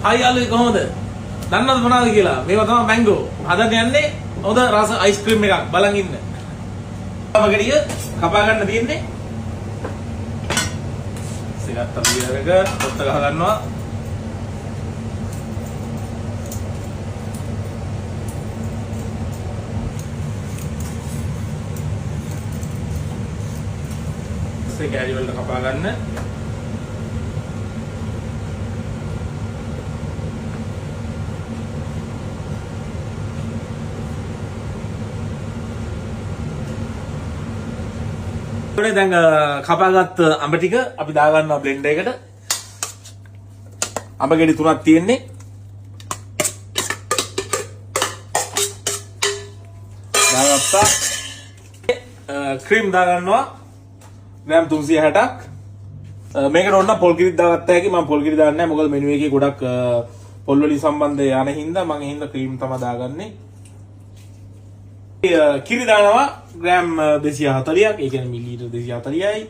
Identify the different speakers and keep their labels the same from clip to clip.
Speaker 1: හයි යාළුවෝ කොහොමද? දන්නවද මොනවද කියලා? මේවා තමයි මැංගෝ. හදන්න යන්නේ හොඳ රස අයිස්ක්‍රීම් එකක්. බලන් ඉන්න. අපගඩිය කපා ගන්න තියෙන්නේ. සිගත්ත බියරක පොත්ත ගහ ගන්නවා. කෑලි වලට කපා ගන්න. දැන් කපාගත් අඹ ටික අපි දා ගන්නවා බ්ලෙන්ඩර් එකට. අඹ ගෙඩි 3ක් තියෙන්නේ. දාගත්තා. ක්‍රීම් දා ගන්නවා. ග්‍රෑම් 360ක්. මේකට ඕන නම් පොල් කිරි දාගත්ත හැකි. මම පොල් කිරි දාන්නේ නැහැ. මොකද මෙනු එකේ ගොඩක් පොල් වලින් සම්බන්ධ යන හින්දා මම ඒ හින්දා ක්‍රීම් තමයි දාගන්නේ. කිරි දානවා ග්‍රෑම් 240ක්. ඒ කියන්නේ මිලිලීටර් 240යි.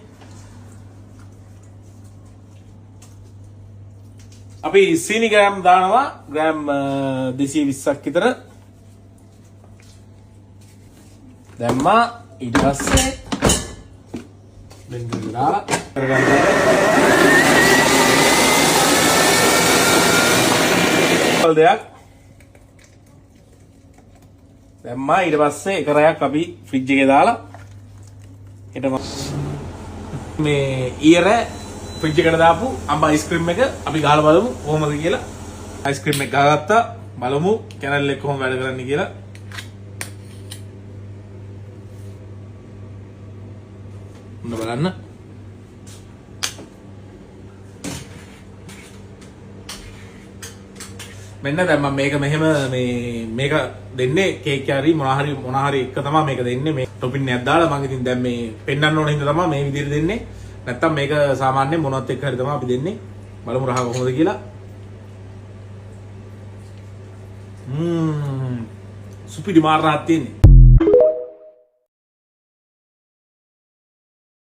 Speaker 1: අපි සීනි ග්‍රෑම් දානවා ග්‍රෑම් 220ක් විතර. දැම්මා. ඊට පස්සේ බෙන්ඩර් දාලා කරගන්න. දෙයක් දැම්මා. ඊට පස්සේ එක රැයක් අපි ෆ්‍රිජ් එකේ දාලා හෙට මේ ඊයර ෆ්‍රිජ් එකට දාපු අම්බ අයිස්ක්‍රීම් එක අපි ගහලා බලමු කොහොමද කියලා. අයිස්ක්‍රීම් එක ගහගත්තා. බලමු කැනල් එක කොහොම වැඩ කරන්නේ කියලා. මොන බලන්න. මෙන්න දැන් මම මේක මෙහෙම මේක දෙන්නේ කේක් හරි මොන හරි එක තමයි මේක දෙන්නේ. මේ ටොපින් එකක් දාලා මම ඉතින් දැන් මේ පෙන්නන්න ඕන හින්දා තමයි මේ විදිහට දෙන්නේ. නැත්තම් මේක සාමාන්‍යයෙන් මොනවත් එක්ක හරි තමයි අපි දෙන්නේ. බලමු රහ කොහොමද කියලා. සුපිරි මාරක් තියෙන්නේ.